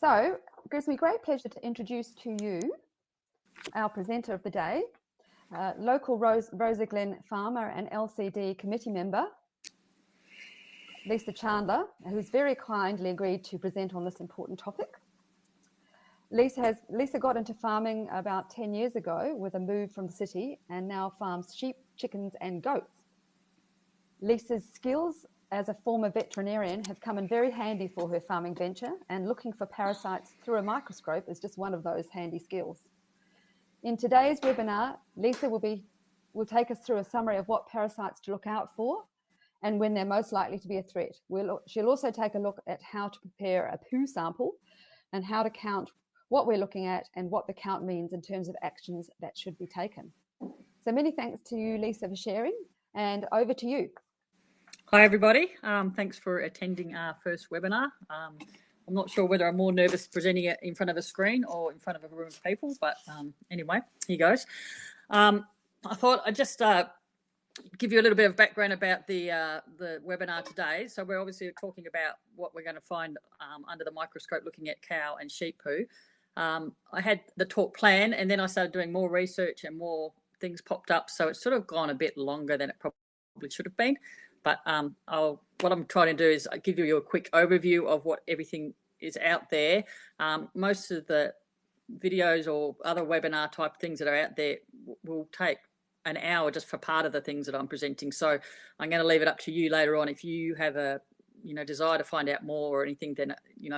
So it gives me great pleasure to introduce to you our presenter of the day, local Rosa Glen farmer and LCD committee member, Lisa Chandler, who's very kindly agreed to present on this important topic. Lisa got into farming about 10 years ago with a move from the city and now farms sheep, chickens and goats. Lisa's skills as a former veterinarian have come in very handy for her farming venture, and looking for parasites through a microscope is just one of those handy skills. In today's webinar, Lisa will take us through a summary of what parasites to look out for and when they're most likely to be a threat. She'll also take a look at how to prepare a poo sample and how to count what we're looking at and what the count means in terms of actions that should be taken. So many thanks to you, Lisa, for sharing, and over to you. Hi, everybody. Thanks for attending our first webinar. I'm not sure whether I'm more nervous presenting it in front of a screen or in front of a room of people, but anyway, here goes. I thought I'd just give you a little bit of background about the webinar today. So we're obviously talking about what we're going to find under the microscope looking at cow and sheep poo. I had the talk plan and then I started doing more research and more things popped up. So it's sort of gone a bit longer than it probably should have been. But what I'm trying to do is give you a quick overview of what everything is out there. Most of the videos or other webinar type things that are out there will take an hour just for part of the things that I'm presenting. So I'm going to leave it up to you later on. If you have a desire to find out more or anything, then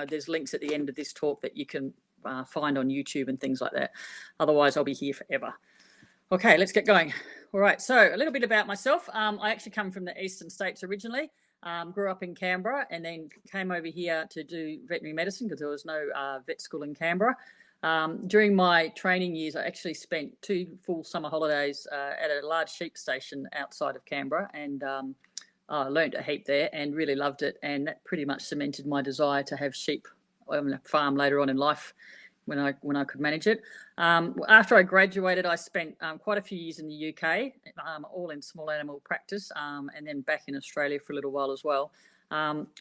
there's links at the end of this talk that you can find on YouTube and things like that. Otherwise, I'll be here forever. Okay, let's get going. All right, so a little bit about myself. I actually come from the eastern states originally, grew up in Canberra and then came over here to do veterinary medicine because there was no vet school in Canberra. During my training years, I actually spent 2 full summer holidays at a large sheep station outside of Canberra, and I learned a heap there and really loved it, and that pretty much cemented my desire to have sheep on a farm later on in life when I could manage it. After I graduated, I spent quite a few years in the UK, all in small animal practice, and then back in Australia for a little while as well.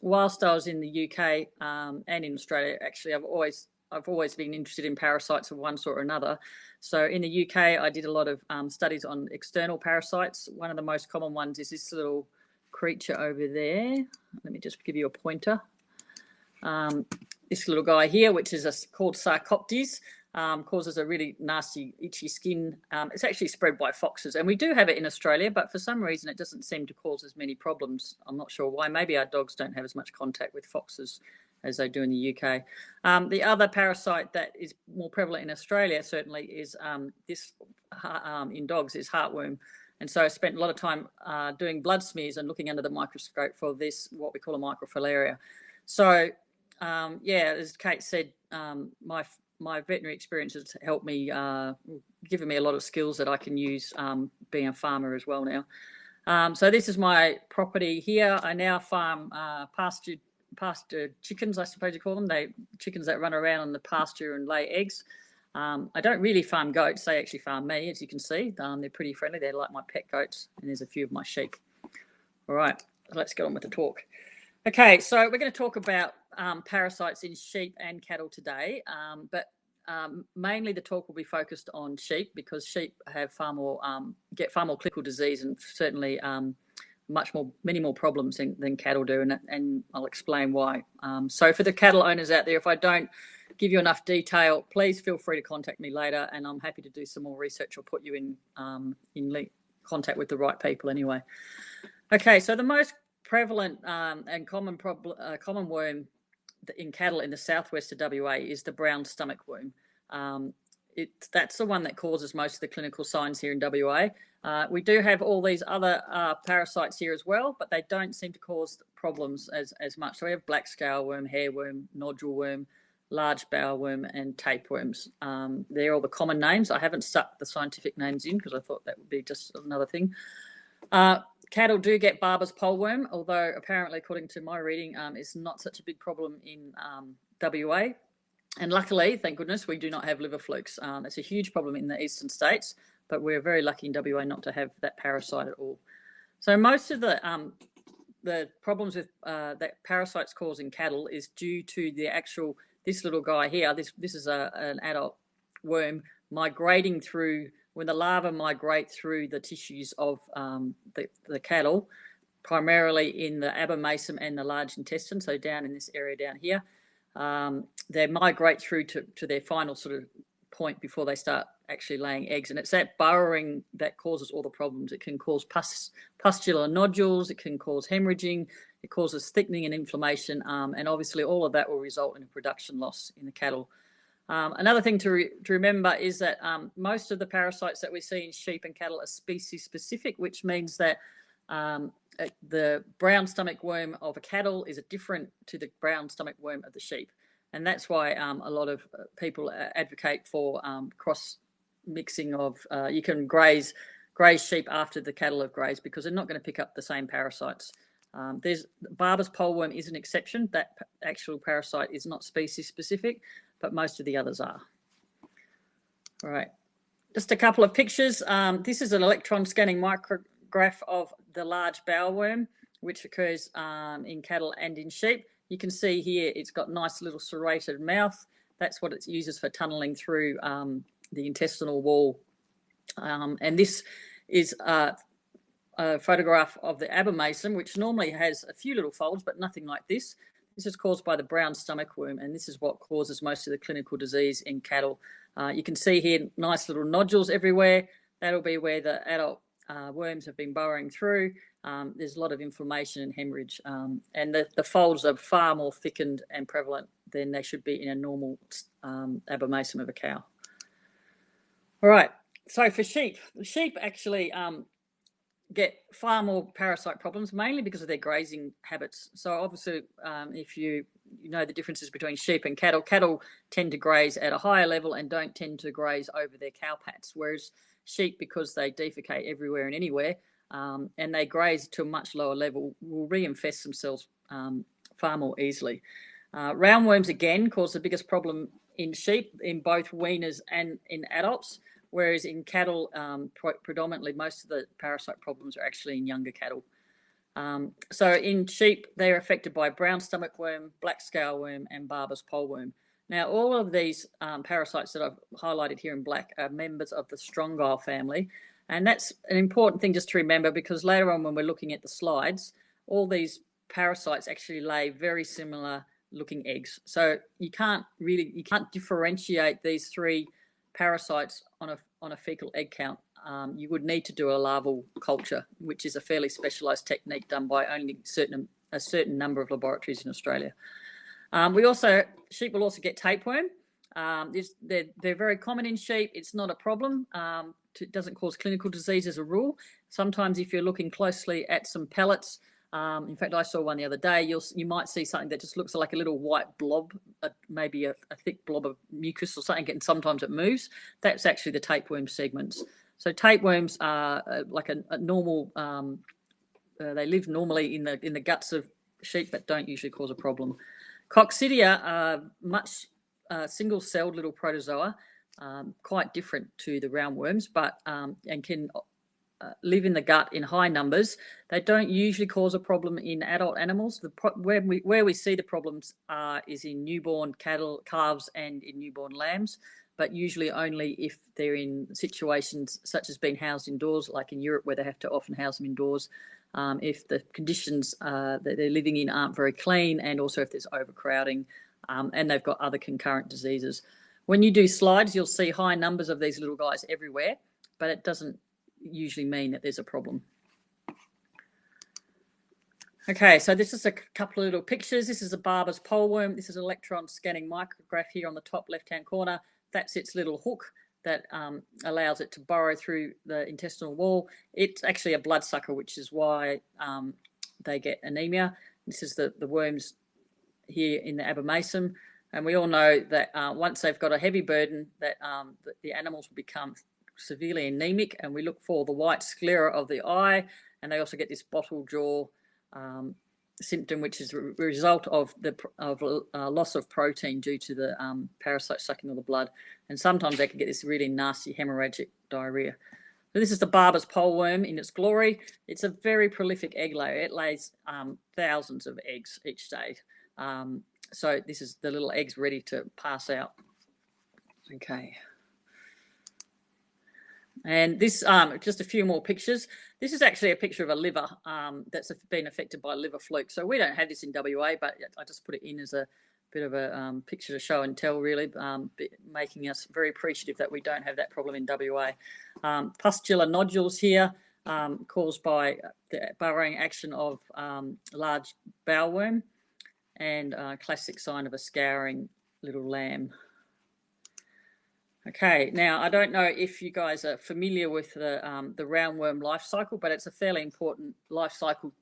Whilst I was in the UK and in Australia, actually, I've always been interested in parasites of one sort or another. So in the UK, I did a lot of studies on external parasites. One of the most common ones is this little creature over there. Let me just give you a pointer. This little guy here, which is called Sarcoptes, causes a really nasty, itchy skin. It's actually spread by foxes, and we do have it in Australia, but for some reason it doesn't seem to cause as many problems. I'm not sure why. Maybe our dogs don't have as much contact with foxes as they do in the UK. The other parasite that is more prevalent in Australia certainly is this in dogs is heartworm. And so I spent a lot of time doing blood smears and looking under the microscope for this, what we call a microfilaria. So as Kate said, my veterinary experience has helped me, given me a lot of skills that I can use being a farmer as well now. So this is my property here. I now farm pasture chickens, I suppose you call them. Chickens that run around on the pasture and lay eggs. I don't really farm goats. They actually farm me, as you can see. They're pretty friendly. They're like my pet goats, and there's a few of my sheep. All right, let's get on with the talk. Okay, so we're going to talk about parasites in sheep and cattle today, but mainly the talk will be focused on sheep because sheep have get far more clinical disease and certainly many more problems than cattle do, and I'll explain why. So for the cattle owners out there, if I don't give you enough detail, please feel free to contact me later, and I'm happy to do some more research or put you in contact with the right people anyway. Okay, so the most prevalent and common worm in cattle in the southwest of WA is the brown stomach worm. That's the one that causes most of the clinical signs here in WA. We do have all these other parasites here as well, but they don't seem to cause problems as much. So we have black scale worm, hairworm, nodule worm, large bowel worm, and tapeworms. They're all the common names. I haven't stuck the scientific names in because I thought that would be just another thing. Cattle do get Barber's poleworm, although apparently, according to my reading, it's not such a big problem in WA. And luckily, thank goodness, we do not have liver flukes. It's a huge problem in the eastern states, but we're very lucky in WA not to have that parasite at all. So most of the problems with that parasites cause in cattle is due to the actual this little guy here, this is an adult worm migrating through, when the larvae migrate through the tissues of the cattle, primarily in the abomasum and the large intestine, so down in this area down here. They migrate through to their final sort of point before they start actually laying eggs, and it's that burrowing that causes all the problems. It can cause pustular nodules, it can cause hemorrhaging, it causes thickening and inflammation, and obviously all of that will result in a production loss in the cattle. Another thing to remember is that most of the parasites that we see in sheep and cattle are species specific, which means that the brown stomach worm of a cattle is different to the brown stomach worm of the sheep. And that's why a lot of people advocate for cross mixing of, you can graze sheep after the cattle have grazed, because they're not going to pick up the same parasites. Barber's poleworm is an exception. That actual parasite is not species specific, but most of the others are. All right, just a couple of pictures. This is an electron scanning micrograph of the large bowel worm, which occurs in cattle and in sheep. You can see here it's got nice little serrated mouth. That's what it uses for tunneling through the intestinal wall. And this is a photograph of the abomasum, which normally has a few little folds, but nothing like this. This is caused by the brown stomach worm, and this is what causes most of the clinical disease in cattle. You can see here nice little nodules everywhere. That'll be where the adult worms have been burrowing through. There's a lot of inflammation and hemorrhage, and the folds are far more thickened and prevalent than they should be in a normal abomasum of a cow. All right, so for sheep actually get far more parasite problems, mainly because of their grazing habits. So obviously, if you know the differences between sheep and cattle tend to graze at a higher level and don't tend to graze over their cow pats, whereas sheep, because they defecate everywhere and anywhere, and they graze to a much lower level, will reinfest themselves far more easily. Roundworms, again, cause the biggest problem in sheep, in both weaners and in adults, whereas in cattle, predominantly most of the parasite problems are actually in younger cattle. So in sheep, they're affected by brown stomach worm, black scale worm, and Barber's poleworm. Now, all of these parasites that I've highlighted here in black are members of the strongyle family. And that's an important thing just to remember, because later on when we're looking at the slides, all these parasites actually lay very similar looking eggs. So you can't differentiate these three parasites on a fecal egg count. You would need to do a larval culture, which is a fairly specialised technique done by only a certain number of laboratories in Australia. Sheep will also get tapeworm. They're very common in sheep. It's not a problem. It doesn't cause clinical disease as a rule. Sometimes if you're looking closely at some pellets, in fact, I saw one the other day, you might see something that just looks like a little white blob, maybe a thick blob of mucus or something, and sometimes it moves. That's actually the tapeworm segments. So tapeworms are like a normal, they live normally in the guts of sheep, but don't usually cause a problem. Coccidia are much single-celled little protozoa, quite different to the roundworms, but and can live in the gut in high numbers. They don't usually cause a problem in adult animals. Where we see the problems is in newborn cattle, calves, and in newborn lambs, but usually only if they're in situations such as being housed indoors, like in Europe, where they have to often house them indoors. If the conditions that they're living in aren't very clean, and also if there's overcrowding, and they've got other concurrent diseases. When you do slides, you'll see high numbers of these little guys everywhere, but it doesn't usually mean that there's a problem. Okay, so this is a couple of little pictures. This is a Barber's poleworm. This is an electron scanning micrograph here on the top left-hand corner. That's its little hook that allows it to burrow through the intestinal wall. It's actually a bloodsucker, which is why they get anemia. This is the worms here in the abomasum. And we all know that once they've got a heavy burden, that the animals will become severely anemic, and we look for the white sclera of the eye, and they also get this bottle jaw symptom, which is a result of loss of protein due to the parasite sucking all the blood. And sometimes they can get this really nasty hemorrhagic diarrhea. So this is the Barber's poleworm in its glory. It's a very prolific egg layer. It lays thousands of eggs each day. So this is the little eggs ready to pass out. Okay. And this, just a few more pictures. This is actually a picture of a liver that's been affected by liver fluke. So we don't have this in WA, but I just put it in as a bit of a picture to show and tell, really, making us very appreciative that we don't have that problem in WA. Pustular nodules here, caused by the burrowing action of large bowel worm, and classic sign of a scouring little lamb. Okay, now I don't know if you guys are familiar with the roundworm life cycle, but it's a fairly important life cycle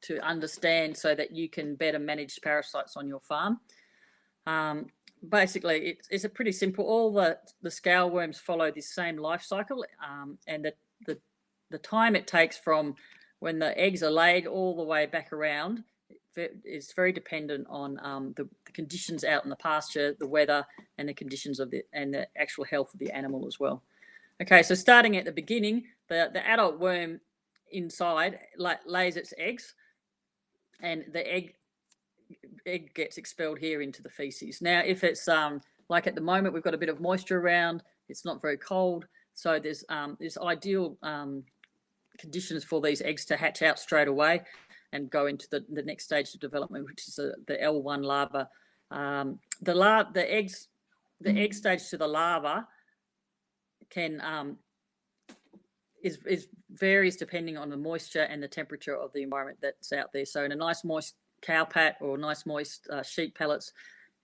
to understand so that you can better manage parasites on your farm. Basically, it's a pretty simple. All the scale worms follow this same life cycle, and the time it takes from when the eggs are laid all the way back around is very dependent on the conditions out in the pasture, the weather, and the conditions of the actual health of the animal as well. Okay, so starting at the beginning, the adult worm inside lays its eggs, and the egg gets expelled here into the feces. Now, if it's like at the moment, we've got a bit of moisture around, it's not very cold, so there's ideal conditions for these eggs to hatch out straight away and go into the next stage of development, which is the L1 larva. The egg stage to the larva can is varies depending on the moisture and the temperature of the environment that's out there. So in a nice moist cow pat or nice moist sheep pellets,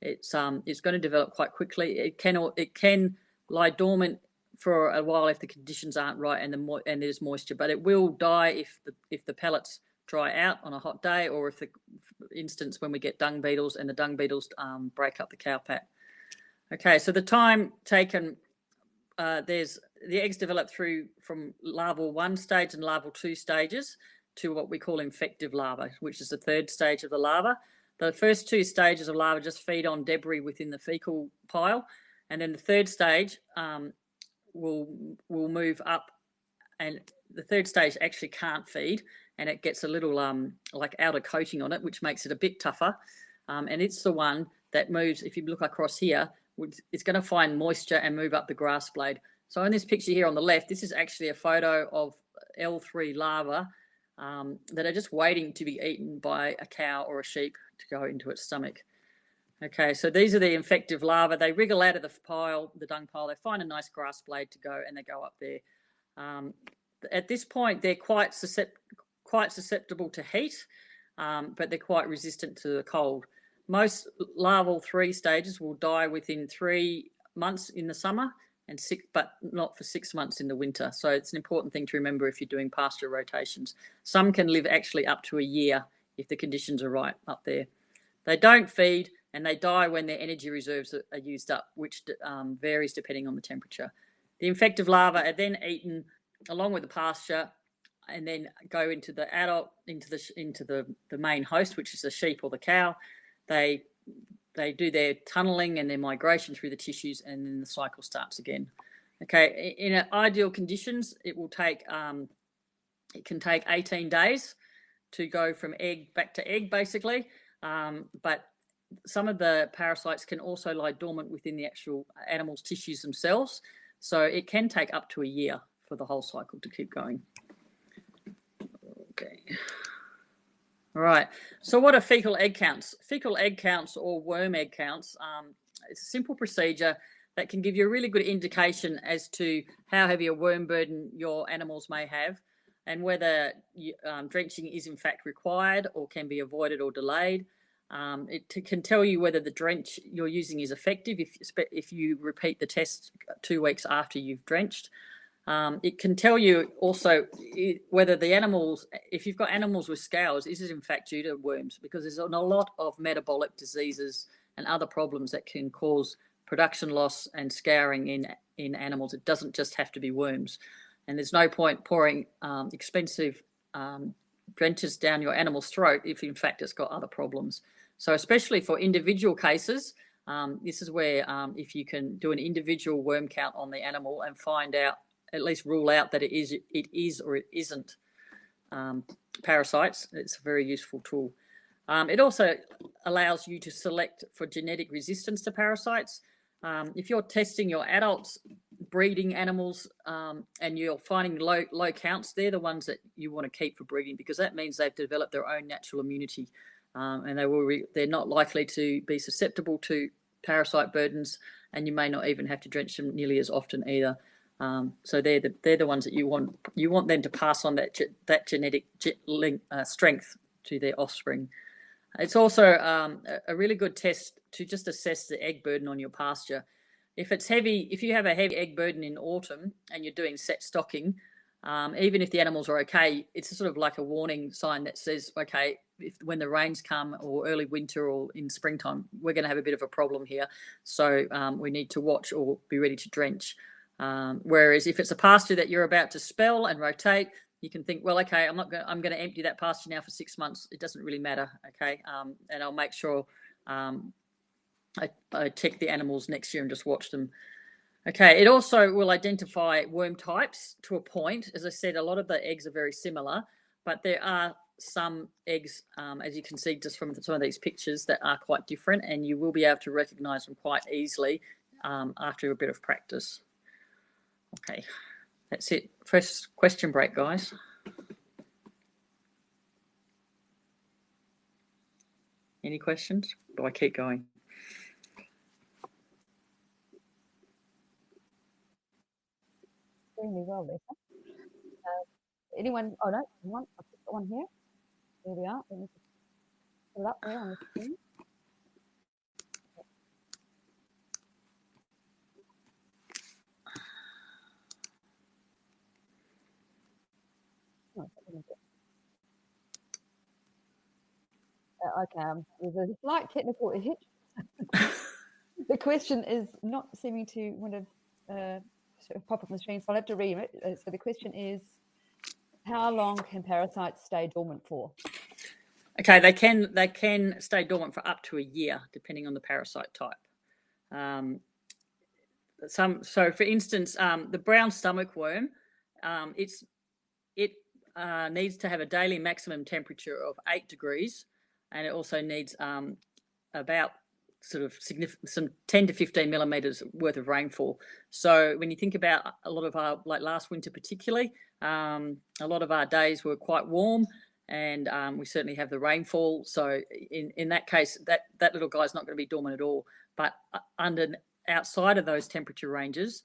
it's going to develop quite quickly. It can lie dormant for a while if the conditions aren't right and there's moisture, but it will die if the pellets dry out on a hot day, or if, for instance, when we get dung beetles and the dung beetles break up the cow pat. Okay, so the time taken, there's the eggs develop from larval 1 stage and larval 2 stages to what we call infective larva, which is the 3rd stage of the larva. The first 2 stages of larva just feed on debris within the fecal pile, and then the 3rd stage will move up, and the 3rd stage actually can't feed, and it gets a little like outer coating on it, which makes it a bit tougher, and it's the one that moves. If you look across here, it's going to find moisture and move up the grass blade. So in this picture here on the left, this is actually a photo of L3 larvae that are just waiting to be eaten by a cow or a sheep to go into its stomach. Okay, so these are the infective larvae. They wriggle out of the pile, the dung pile. They find a nice grass blade to go, and they go up there. At this point, they're quite susceptible to heat, but they're quite resistant to the cold. Most larval 3 stages will die within 3 months in the summer, but not for 6 months in the winter. So it's an important thing to remember if you're doing pasture rotations. Some can live actually up to a year if the conditions are right up there. They don't feed, and they die when their energy reserves are used up, which varies depending on the temperature. The infective larvae are then eaten along with the pasture, and then go into the adult, into the main host, which is the sheep or the cow. They do their tunneling and their migration through the tissues, and then the cycle starts again. Okay, in ideal conditions, it can take 18 days to go from egg back to egg, basically. But some of the parasites can also lie dormant within the actual animal's tissues themselves. So it can take up to a year for the whole cycle to keep going. Okay. All right. So what are fecal egg counts? Fecal egg counts, or worm egg counts, it's a simple procedure that can give you a really good indication as to how heavy a worm burden your animals may have, and whether drenching is in fact required or can be avoided or delayed. It can tell you whether the drench you're using is effective if you repeat the test 2 weeks after you've drenched. It can tell you also whether the animals, if you've got animals with scales, is it in fact due to worms, because there's a lot of metabolic diseases and other problems that can cause production loss and scouring in animals. It doesn't just have to be worms. And there's no point pouring expensive drenches down your animal's throat if in fact it's got other problems. So especially for individual cases, this is where if you can do an individual worm count on the animal and find out, at least rule out that it is or it isn't parasites, it's a very useful tool. It also allows you to select for genetic resistance to parasites. If you're testing your adults, breeding animals, and you're finding low counts, they're the ones that you want to keep for breeding, because that means they've developed their own natural immunity, and they're not likely to be susceptible to parasite burdens, and you may not even have to drench them nearly as often either. So they're the ones that you want them to pass on that genetic strength to their offspring. It's also a really good test to just assess the egg burden on your pasture. If you have a heavy egg burden in autumn and you're doing set stocking, even if the animals are okay, it's sort of like a warning sign that says, okay, when the rains come, or early winter or in springtime, we're going to have a bit of a problem here. So we need to watch or be ready to drench. Whereas if it's a pasture that you're about to spell and rotate, you can think, well, okay, I'm going to empty that pasture now for 6 months. It doesn't really matter, okay? And I'll make sure I check the animals next year and just watch them. Okay, it also will identify worm types to a point. As I said, a lot of the eggs are very similar, but there are some eggs, as you can see just from some of these pictures, that are quite different, and you will be able to recognise them quite easily after a bit of practice. Okay, that's it. First question break, guys. Any questions? Do I keep going? Extremely well, Lisa. Anyone? Oh no, one. I've just got one here. There we are. Let me just put it up there on the screen. Okay, there's a slight technical hitch. The question is not seeming to want to sort of pop up on the screen, so I'll have to read it. So the question is, how long can parasites stay dormant for? Okay, they can stay dormant for up to a year, depending on the parasite type. So, for instance, the brown stomach worm, it needs to have a daily maximum temperature of 8 degrees, and it also needs about sort of some 10 to 15 millimeters worth of rainfall. So when you think about a lot of our, like last winter particularly, a lot of our days were quite warm, and we certainly have the rainfall. So in that case, that little guy's not going to be dormant at all. But outside of those temperature ranges,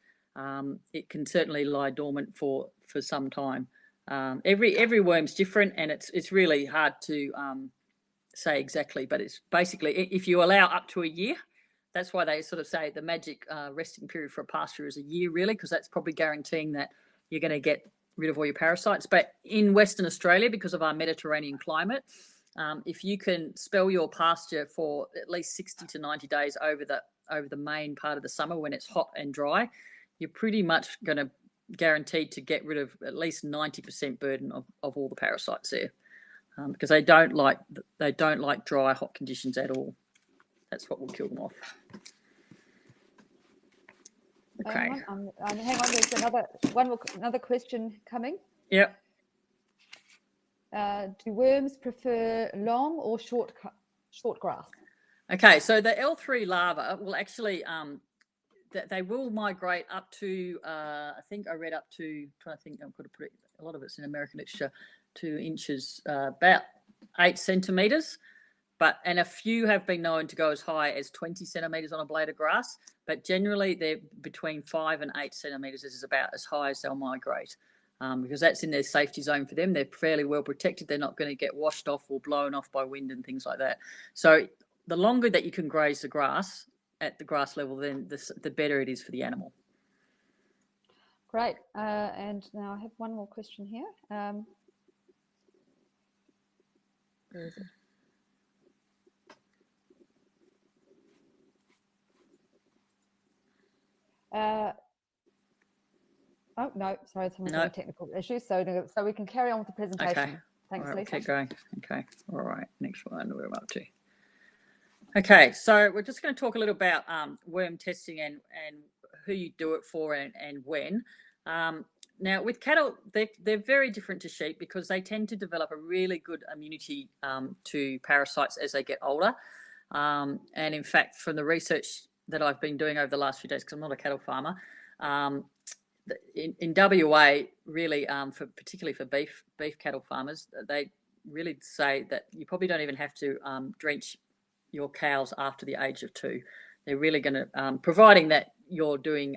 it can certainly lie dormant for some time. Every worm's different, and it's really hard to say exactly, but it's basically, if you allow up to a year, that's why they sort of say the magic resting period for a pasture is a year, really, because that's probably guaranteeing that you're going to get rid of all your parasites. But in Western Australia, because of our Mediterranean climate, if you can spell your pasture for at least 60 to 90 days over the main part of the summer when it's hot and dry, you're pretty much going to guaranteed to get rid of at least 90% burden of all the parasites there. Because they don't like dry, hot conditions at all. That's what will kill them off. Okay. Hang on, there's another question coming. Yep. Do worms prefer long or short grass? Okay, so the L3 larva will actually they will migrate up to I think I read up to, trying to think, I've got to put it, a lot of it's in American literature, 2 inches, about 8 centimeters, and a few have been known to go as high as 20 centimeters on a blade of grass, but generally they're between 5 and 8 centimeters is about as high as they'll migrate, because that's in their safety zone for them. They're fairly well protected. They're not going to get washed off or blown off by wind and things like that. So the longer that you can graze the grass at the grass level, then the better it is for the animal. Great. And now I have one more question here. Where is it? Oh, no, sorry, someone's having technical issues. So we can carry on with the presentation. Okay. Thanks, All right, Lisa. we'll keep going. Okay. All right. Next one, we're up to. Okay, so we're just going to talk a little about worm testing and who you do it for and when. Now, with cattle, they're very different to sheep because they tend to develop a really good immunity to parasites as they get older. And in fact, from the research that I've been doing over the last few days, because I'm not a cattle farmer, in WA, really, particularly for beef cattle farmers, they really say that you probably don't even have to drench your cows after the age of 2. They're really going to, providing that you're doing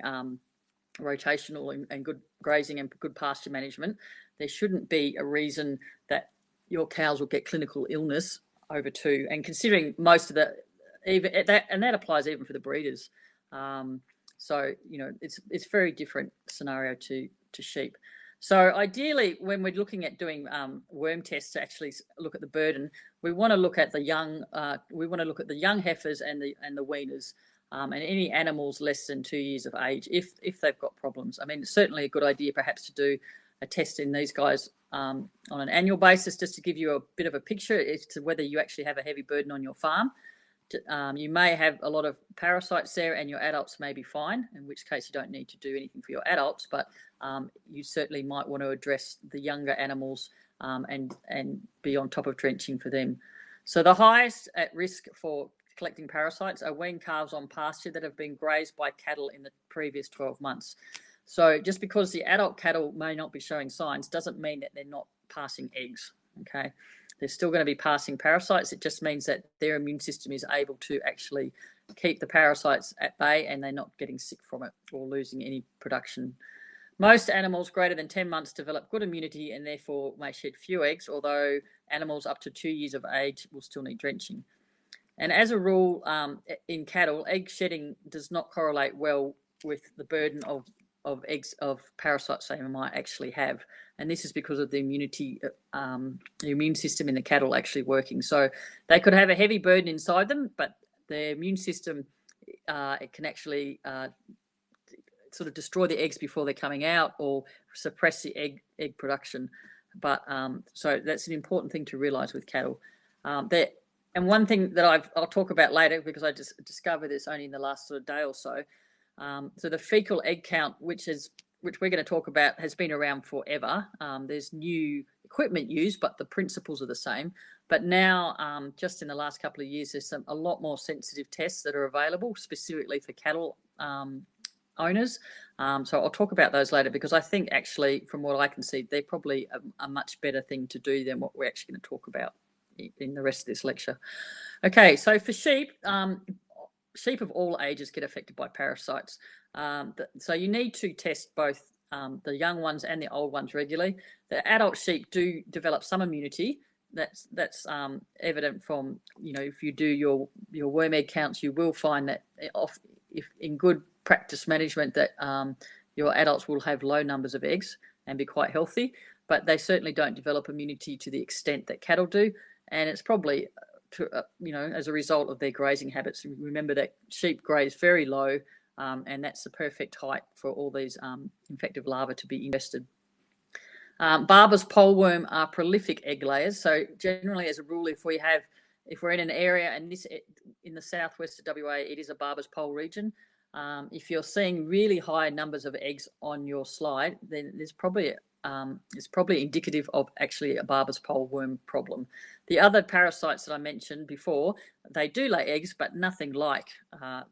rotational and good grazing and good pasture management, there shouldn't be a reason that your cows will get clinical illness over 2. And considering most of the, even that, and that applies even for the breeders. So, you know, it's very different scenario to sheep. So ideally, when we're looking at doing worm tests to actually look at the burden, we want to look at the young. We want to look at the young heifers and the weaners, and any animals less than 2 years of age, if they've got problems. I mean, it's certainly a good idea perhaps to do a test in these guys on an annual basis, just to give you a bit of a picture as to whether you actually have a heavy burden on your farm. You may have a lot of parasites there and your adults may be fine, in which case you don't need to do anything for your adults, but you certainly might want to address the younger animals and be on top of drenching for them. So the highest at risk for collecting parasites are weaned calves on pasture that have been grazed by cattle in the previous 12 months. So just because the adult cattle may not be showing signs doesn't mean that they're not passing eggs, okay? They're still going to be passing parasites. It just means that their immune system is able to actually keep the parasites at bay and they're not getting sick from it or losing any production. Most animals greater than 10 months develop good immunity and therefore may shed few eggs, although animals up to 2 years of age will still need drenching. And as a rule, in cattle, egg shedding does not correlate well with the burden of eggs of parasites they might actually have, and this is because of the immunity, the immune system in the cattle actually working. So they could have a heavy burden inside them, but their immune system it can actually sort of destroy the eggs before they're coming out or suppress the egg production. But so that's an important thing to realise with cattle. And one thing that I'll talk about later, because I just discovered this only in the last sort of day or so. So the fecal egg count, which we're going to talk about, has been around forever. There's new equipment used, but the principles are the same. But now, just in the last couple of years, there's a lot more sensitive tests that are available specifically for cattle owners. So I'll talk about those later, because I think actually, from what I can see, they're probably a much better thing to do than what we're actually going to talk about in the rest of this lecture. Okay, so for sheep, sheep of all ages get affected by parasites. So you need to test both the young ones and the old ones regularly. The adult sheep do develop some immunity. That's evident from, you know, if you do your worm egg counts, you will find that if in good practice management that your adults will have low numbers of eggs and be quite healthy, but they certainly don't develop immunity to the extent that cattle do. And it's probably, you know, as a result of their grazing habits. Remember that sheep graze very low, and that's the perfect height for all these infective larvae to be infested. Barber's poleworm are prolific egg layers. So generally, as a rule, if we're in an area, and this in the southwest of WA, it is a Barber's pole region. If you're seeing really high numbers of eggs on your slide, then there's probably it's probably indicative of actually a Barber's pole worm problem. The other parasites that I mentioned before, they do lay eggs, but nothing like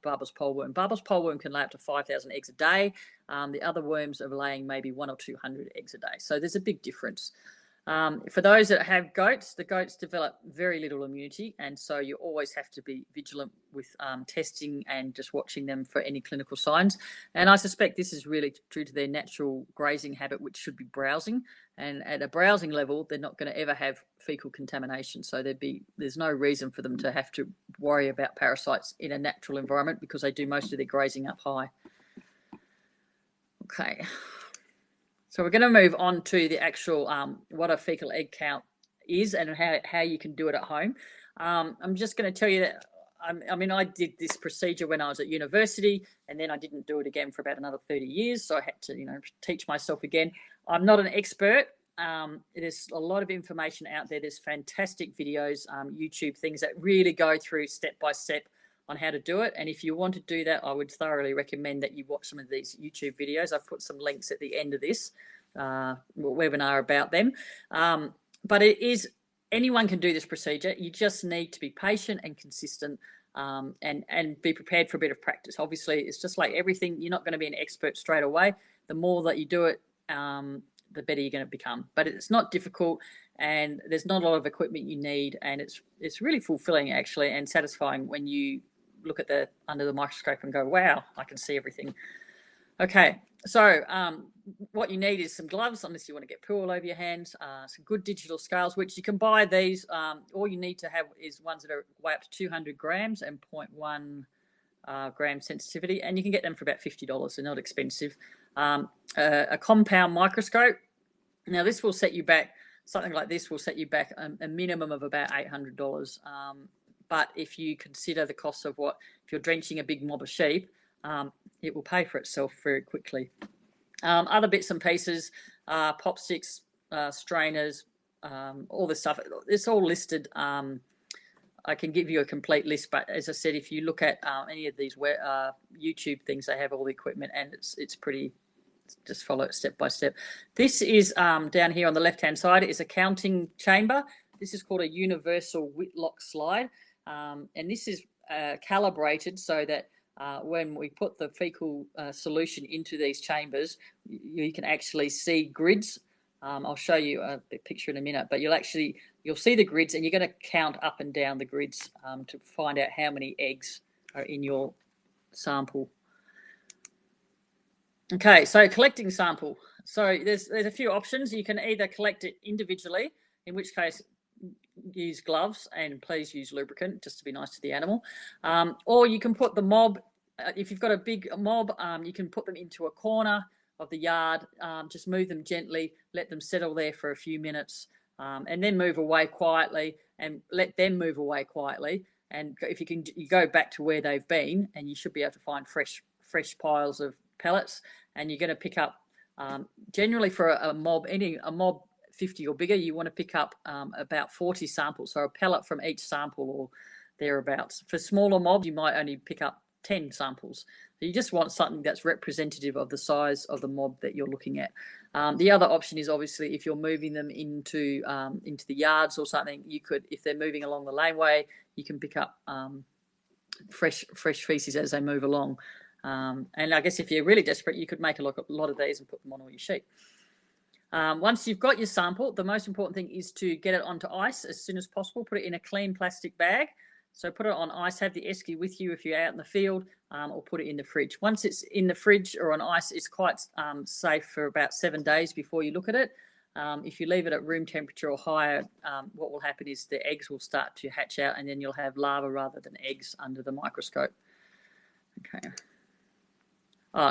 Barber's pole worm. Barber's pole worm can lay up to 5,000 eggs a day. The other worms are laying maybe 100 or 200 eggs a day. So there's a big difference. For those that have goats, the goats develop very little immunity, and so you always have to be vigilant with testing and just watching them for any clinical signs. And I suspect this is really due to their natural grazing habit, which should be browsing. And at a browsing level, they're not going to ever have fecal contamination. So there's no reason for them to have to worry about parasites in a natural environment, because they do most of their grazing up high. Okay. So we're going to move on to the actual what a fecal egg count is and how you can do it at home. I'm just going to tell you that, I mean, I did this procedure when I was at university, and then I didn't do it again for about another 30 years. So I had to, you know, teach myself again. I'm not an expert. There's a lot of information out there. There's fantastic videos, YouTube things that really go through step by step on how to do it. And if you want to do that, I would thoroughly recommend that you watch some of these YouTube videos. I've put some links at the end of this webinar about them. But it is, anyone can do this procedure. You just need to be patient and consistent, and be prepared for a bit of practice. Obviously, it's just like everything. You're not going to be an expert straight away. The more that you do it, the better you're going to become. But it's not difficult, and there's not a lot of equipment you need, and it's really fulfilling actually, and satisfying when you look at the under the microscope and go, wow, I can see everything. Okay, so what you need is some gloves, unless you want to get poo all over your hands, some good digital scales, which you can buy these. All you need to have is ones that are weigh up to 200 grams and 0.1 gram sensitivity, and you can get them for about $50. They're not expensive. A compound microscope. Now, this will set you back, something like this will set you back a minimum of about $800. But if you consider the cost of if you're drenching a big mob of sheep, it will pay for itself very quickly. Other bits and pieces, pop sticks, strainers, all this stuff, it's all listed. I can give you a complete list, but as I said, if you look at any of these YouTube things, they have all the equipment, and it's pretty, just follow it step by step. This is down here on the left-hand side is a counting chamber. This is called a universal Whitlock slide, and this is calibrated so that when we put the fecal solution into these chambers, you can actually see grids. I'll show you a picture in a minute, but you'll see the grids, and you're going to count up and down the grids to find out how many eggs are in your sample. Okay, so collecting sample. So there's a few options. You can either collect it individually, in which case use gloves, and please use lubricant just to be nice to the animal. Or you can put the mob, if you've got a big mob, you can put them into a corner of the yard, just move them gently, let them settle there for a few minutes, and then move away quietly and let them move away quietly. And if you go back to where they've been, and you should be able to find fresh piles of pellets, and you're going to pick up, generally for a mob 50 or bigger, you want to pick up about 40 samples, so a pellet from each sample or thereabouts. For smaller mobs, you might only pick up 10 samples. So you just want something that's representative of the size of the mob that you're looking at. The other option is obviously if you're moving them into the yards or something, you could, if they're moving along the laneway, you can pick up fresh feces as they move along. And I guess if you're really desperate, you could make a lot of these and put them on all your sheep. Once you've got your sample, the most important thing is to get it onto ice as soon as possible. Put it in a clean plastic bag. So put it on ice, have the esky with you if you're out in the field, or put it in the fridge. Once it's in the fridge or on ice, it's quite safe for about 7 days before you look at it. If you leave it at room temperature or higher, what will happen is the eggs will start to hatch out, and then you'll have larvae rather than eggs under the microscope. Okay.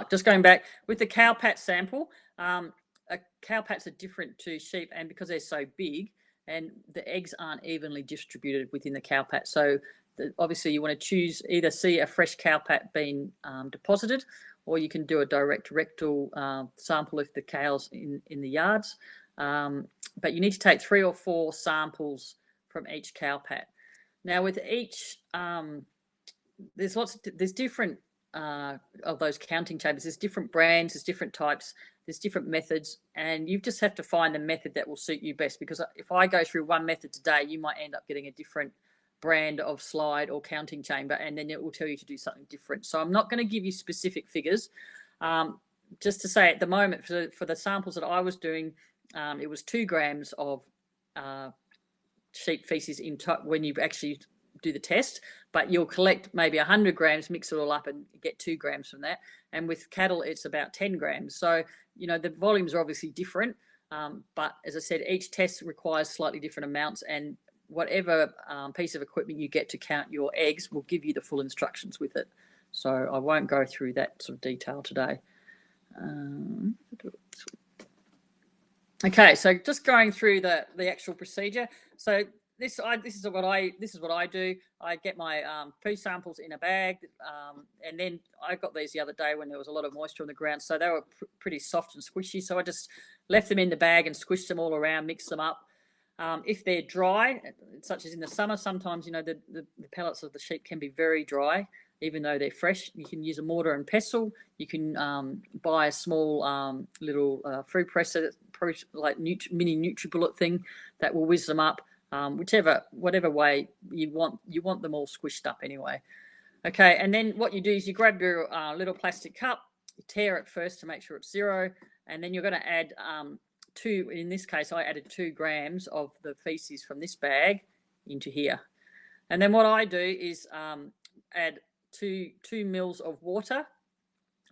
Just going back, with the cow pat sample, cow pats are different to sheep, and because they're so big, and the eggs aren't evenly distributed within the cow pat. So obviously you want to choose, either see a fresh cow pat being deposited, or you can do a direct rectal sample if the cow's in the yards. But you need to take 3 or 4 samples from each cow pat. Now with each, there's different of those counting chambers. There's different brands, there's different types, there's different methods, and you just have to find the method that will suit you best, because if I go through one method today, you might end up getting a different brand of slide or counting chamber, and then it will tell you to do something different. So I'm not going to give you specific figures. Just to say, at the moment, for the samples that I was doing, it was 2 grams of sheep feces when you actually do the test, but you'll collect maybe 100 grams, mix it all up, and get 2 grams from that. And with cattle, it's about 10 grams. So, the volumes are obviously different, but as I said, each test requires slightly different amounts, and whatever piece of equipment you get to count your eggs will give you the full instructions with it. So I won't go through that sort of detail today. Okay, so just going through the actual procedure. So this is what I do. I get my poo samples in a bag, and then I got these the other day when there was a lot of moisture on the ground, so they were pretty soft and squishy. So I just left them in the bag and squished them all around, mixed them up. If they're dry, such as in the summer, sometimes the pellets of the sheep can be very dry. even though they're fresh. You can use a mortar and pestle. You can buy a small little fruit presser, like mini NutriBullet thing that will whiz them up. Whatever way you want them all squished up anyway. Okay, and then what you do is you grab your little plastic cup, you tear it first to make sure it's 0, and then you're going to add in this case, I added 2 grams of the feces from this bag into here. And then what I do is add 2 mils of water,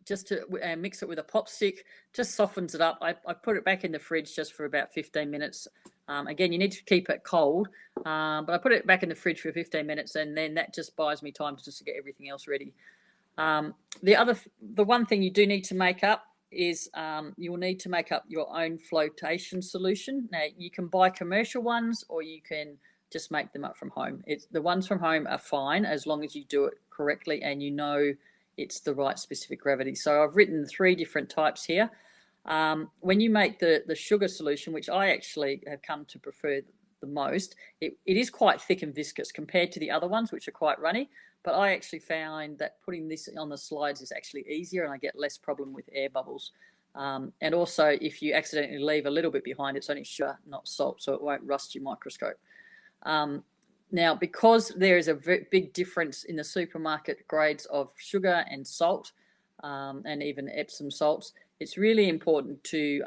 just to mix it with a pop stick, just softens it up. I put it back in the fridge just for about 15 minutes. Again, you need to keep it cold, but I put it back in the fridge for 15 minutes, and then that just buys me time to get everything else ready. The one thing you do need to make up is you will need to make up your own flotation solution. Now, you can buy commercial ones, or you can just make them up from home. The ones from home are fine as long as you do it correctly and you know it's the right specific gravity. So I've written 3 different types here. When you make the sugar solution, which I actually have come to prefer the most, it is quite thick and viscous compared to the other ones, which are quite runny. But I actually find that putting this on the slides is actually easier, and I get less problem with air bubbles. And also, if you accidentally leave a little bit behind, it's only sugar, not salt, so it won't rust your microscope. Now, because there is a very big difference in the supermarket grades of sugar and salt, and even Epsom salts, it's really important to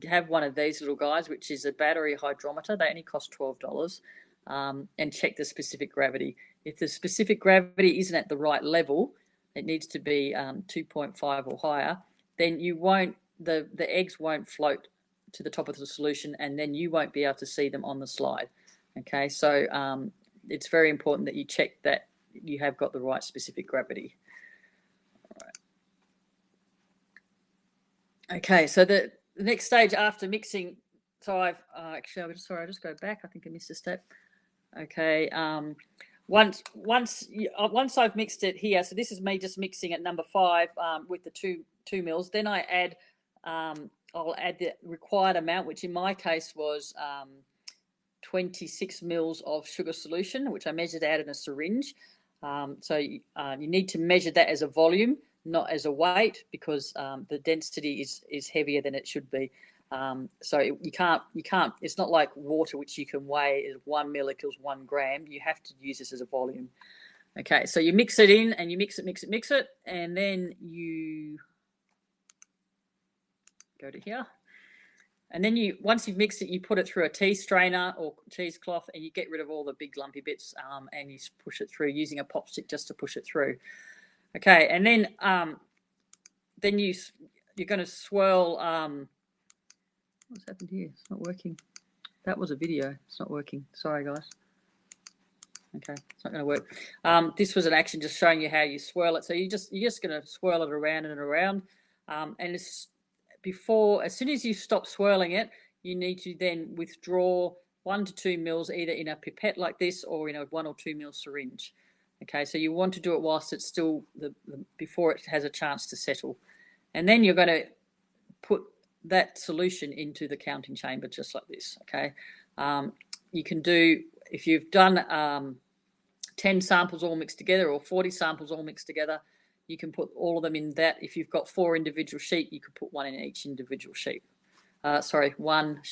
have one of these little guys, which is a battery hydrometer. They only cost $12, and check the specific gravity. If the specific gravity isn't at the right level, it needs to be 2.5 or higher, then the eggs won't float to the top of the solution, and then you won't be able to see them on the slide. Okay, so it's very important that you check that you have got the right specific gravity. All right. Okay, so the next stage after mixing, so I've actually, I'll just go back. I think I missed a step. Okay, once I've mixed it here, so this is me just mixing at number 5 with the 2 mils. Then I add, I'll add the required amount, which in my case was 26 mils of sugar solution, which I measured out in a syringe. So you need to measure that as a volume, not as a weight, because the density is heavier than it should be. So you can't, it's not like water, which you can weigh as 1 mil equals 1 gram. You have to use this as a volume. Okay, so you mix it in, and you mix it, and then you go to here. And then once you've mixed it, you put it through a tea strainer or cheesecloth, and you get rid of all the big lumpy bits, and you push it through using a pop stick just to push it through. Okay, and then you're going to swirl. What's happened here? It's not working. That was a video. It's not working. Sorry, guys. Okay, it's not going to work. This was an action just showing you how you swirl it. So you're just going to swirl it around and around, and it's as soon as you stop swirling it, you need to then withdraw 1 to 2 mils either in a pipette like this or in a 1 or 2 mil syringe. Okay, so you want to do it whilst it's still before it has a chance to settle, and then you're going to put that solution into the counting chamber just like this. Okay, you can do, if you've done 10 samples all mixed together or 40 samples all mixed together, you can put all of them in that. If you've got 4 individual sheep, you could put 1 in each individual sheep. One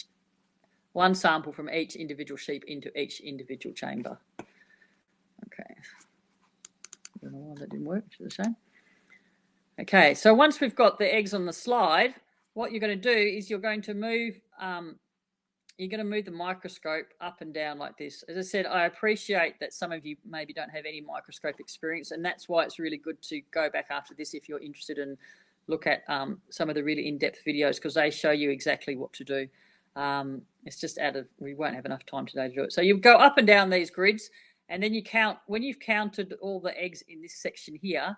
sample from each individual sheep into each individual chamber. Okay, I don't know why that didn't work, which is a shame. Okay, so once we've got the eggs on the slide, what you're going to do is you're going to move the microscope up and down like this. As I said, I appreciate that some of you maybe don't have any microscope experience, and that's why it's really good to go back after this if you're interested and look at some of the really in-depth videos, because they show you exactly what to do. It's just we won't have enough time today to do it. So you go up and down these grids, and then you count. When you've counted all the eggs in this section here,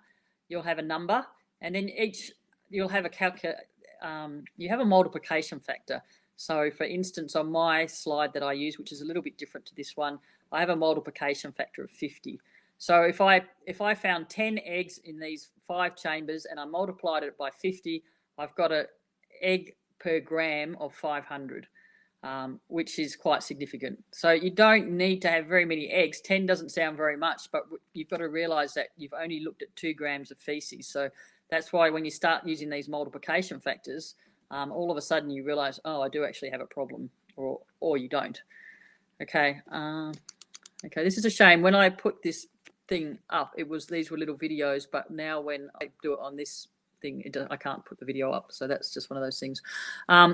you'll have a number, and then you'll have you have a multiplication factor. So, for instance, on my slide that I use, which is a little bit different to this one, I have a multiplication factor of 50. So if I found 10 eggs in these 5 chambers and I multiplied it by 50, I've got an egg per gram of 500. which is quite significant. So you don't need to have very many eggs. 10 doesn't sound very much, but you've got to realise that you've only looked at 2 grams of faeces. So that's why when you start using these multiplication factors, all of a sudden you realise, oh, I do actually have a problem, or you don't. Okay. Okay, this is a shame. When I put this thing up, these were little videos, but now when I do it on this thing, I can't put the video up, so that's just one of those things.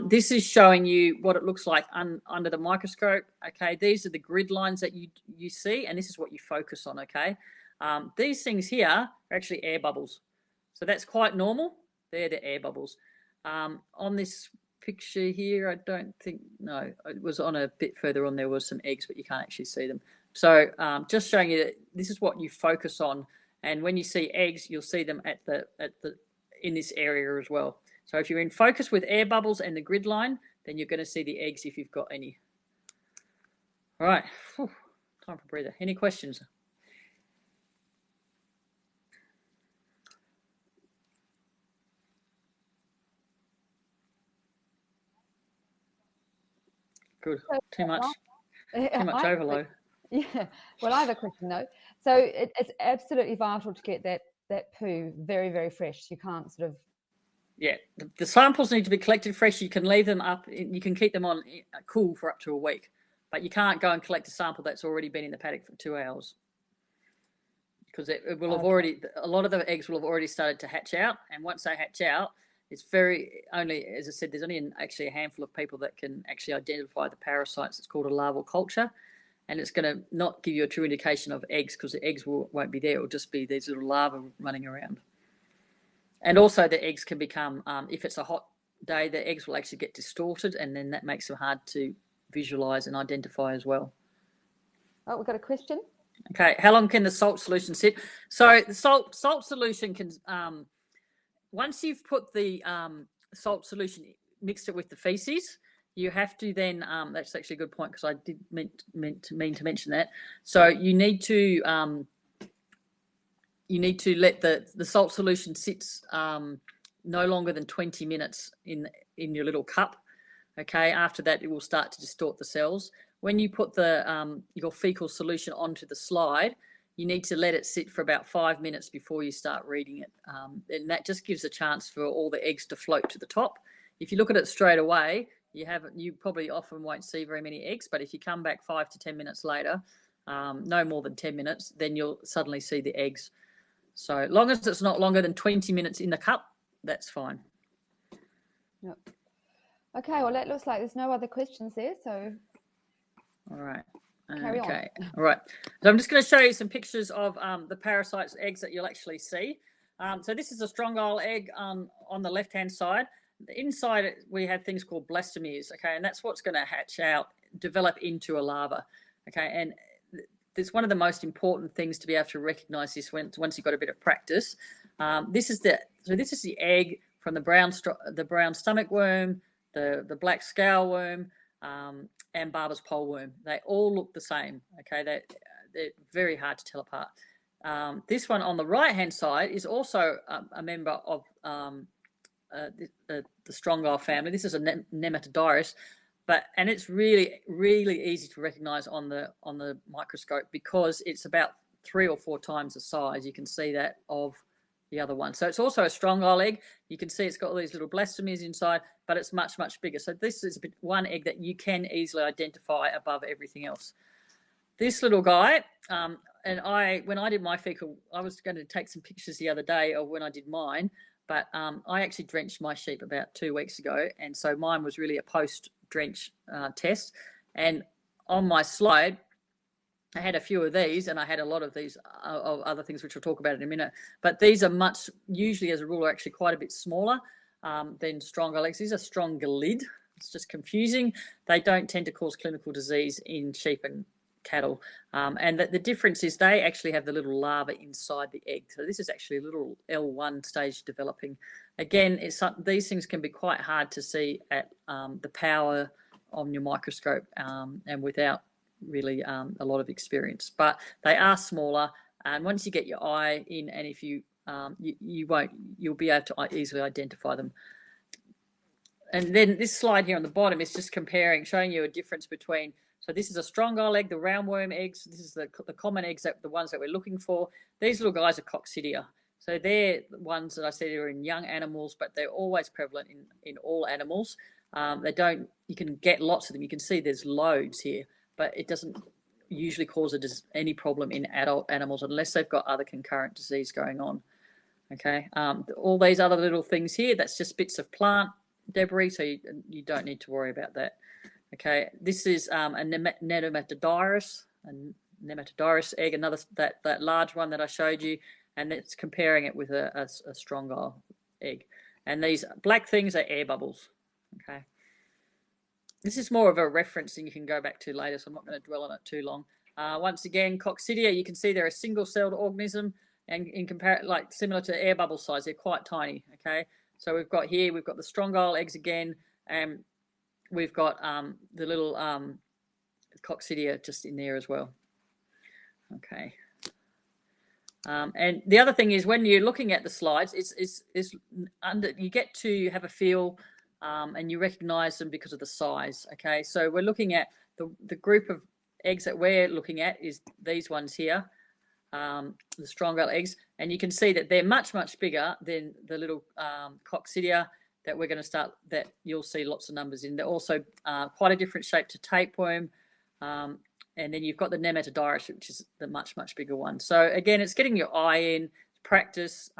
This is showing you what it looks like under the microscope. Okay, these are the grid lines that you see, and this is what you focus on. Okay, these things here are actually air bubbles, so that's quite normal. They're the air bubbles. On this picture here, I don't think, no, it was on a bit further on, there was some eggs, but you can't actually see them. So just showing you that this is what you focus on, and when you see eggs, you'll see them in this area as well. So if you're in focus with air bubbles and the grid line, then you're going to see the eggs if you've got any. All right, whew, time for a breather. Any questions? Good. Too much overload. Yeah. Well, I have a question though. So it's absolutely vital to get that poo very, very fresh. You can't sort of. Yeah, the samples need to be collected fresh. You can leave them up. You can keep them on cool for up to a week, but you can't go and collect a sample that's already been in the paddock for 2 hours, because it will have already. A lot of the eggs will have already started to hatch out, and once they hatch out, it's only, as I said, there's only actually a handful of people that can actually identify the parasites. It's called a larval culture, and it's going to not give you a true indication of eggs, because the eggs won't be there. It will just be these little larvae running around. And also the eggs can become, if it's a hot day, the eggs will actually get distorted, and then that makes them hard to visualise and identify as well. Oh, we've got a question. Okay, how long can the salt solution sit? So the salt solution can, once you've put the salt solution, mixed it with the faeces, you have to then, that's actually a good point, because I did mean to mention that. So you need to let the salt solution sit no longer than 20 minutes in your little cup. Okay, after that it will start to distort the cells. When you put your fecal solution onto the slide, you need to let it sit for about 5 minutes before you start reading it, and that just gives a chance for all the eggs to float to the top. If you look at it straight away, you probably often won't see very many eggs, but if you come back 5 to 10 minutes later, no more than 10 minutes, then you'll suddenly see the eggs. So as long as it's not longer than 20 minutes in the cup, that's fine. Yep. Okay, well, that looks like there's no other questions there, so. All right. Carry on. Okay. All right. So I'm just going to show you some pictures of the parasites' eggs that you'll actually see. So this is a strong-eye egg on the left-hand side. Inside it, we have things called blastomeres, okay, and that's what's going to hatch out, develop into a larva, okay, and it's one of the most important things to be able to recognise this once you've got a bit of practice. This is the egg from the brown stomach worm, the black scale worm, and Barber's pole worm. They all look the same, okay. They're very hard to tell apart. This one on the right-hand side is also a member of the strong-eye family. This is a Nematodiris, and it's really, really easy to recognise on the microscope, because it's about 3 or 4 times the size. You can see that of the other one. So it's also a strong-eye egg. You can see it's got all these little blastomeres inside, but it's much, much bigger. So this is one egg that you can easily identify above everything else. This little guy, and when I did my fecal, I was going to take some pictures the other day of when I did mine, but I actually drenched my sheep about 2 weeks ago, and so mine was really a post-drench test. And on my slide, I had a few of these, and I had a lot of these of other things, which we'll talk about in a minute. But these are usually as a rule, are actually quite a bit smaller than stronger legs. These are stronger lid. It's just confusing. They don't tend to cause clinical disease in sheep and cattle, and the difference is they actually have the little larva inside the egg. So this is actually a little L1 stage developing. Again, these things can be quite hard to see at the power on your microscope and without really a lot of experience, but they are smaller, and once you get your eye in, and if you'll be able to easily identify them. And then this slide here on the bottom is just comparing, showing you a difference between, so this is a strongyle egg, the roundworm eggs. This is the common eggs, the ones that we're looking for. These little guys are coccidia. So they're the ones that I said are in young animals, but they're always prevalent in all animals. You can get lots of them. You can see there's loads here, but it doesn't usually cause any problem in adult animals unless they've got other concurrent disease going on. Okay, all these other little things here, that's just bits of plant debris, so you don't need to worry about that. Okay, this is a nematodyrus egg, another that large one that I showed you, and it's comparing it with a strongyle egg. And these black things are air bubbles. Okay, this is more of a reference and you can go back to later, so I'm not going to dwell on it too long. Once again, coccidia, you can see they're a single-celled organism, and like similar to air bubble size, they're quite tiny. Okay, so we've got the strongyle eggs again, and we've got the little coccidia just in there as well. Okay. And the other thing is when you're looking at the slides, you get to have a feel and you recognize them because of the size. Okay, so we're looking at the group of eggs that we're looking at is these ones here, the strongyle eggs, and you can see that they're much bigger than the little coccidia that we're going to start, that you'll see lots of numbers in. They're also quite a different shape to tapeworm. And then you've got the nematodyrus, which is the much bigger one. So again, it's getting your eye in, practice.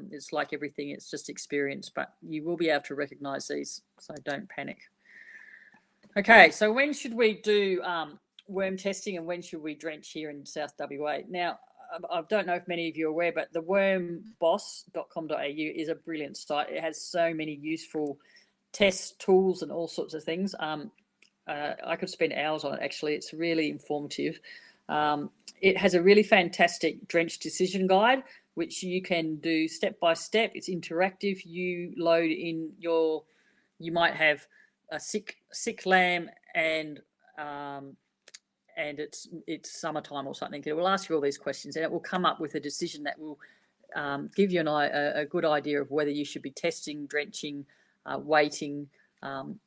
It's like everything, it's just experience, but you will be able to recognize these, so don't panic. Okay, so when should we do worm testing and when should we drench here in South WA? Now, I don't know if many of you are aware, but the wormboss.com.au is a brilliant site. It has so many useful test tools and all sorts of things. I could spend hours on it, actually. It's really informative. It has a really fantastic drench decision guide, which you can do step by step. It's interactive. You load in you might have a sick lamb and it's summertime or something. It will ask you all these questions and it will come up with a decision that will give you a good idea of whether you should be testing, drenching, weighting.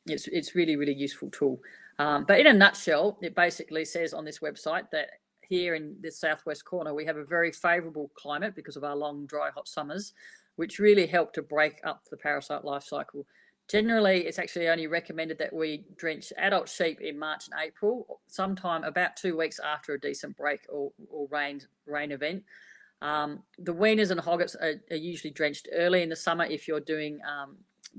It's really useful tool. But in a nutshell, it basically says on this website that here in the southwest corner, we have a very favourable climate because of our long, dry, hot summers, which really help to break up the parasite life cycle. Generally, it's actually only recommended that we drench adult sheep in March and April, sometime about 2 weeks after a decent break or rain event. The weaners and hoggets are usually drenched early in the summer if you're doing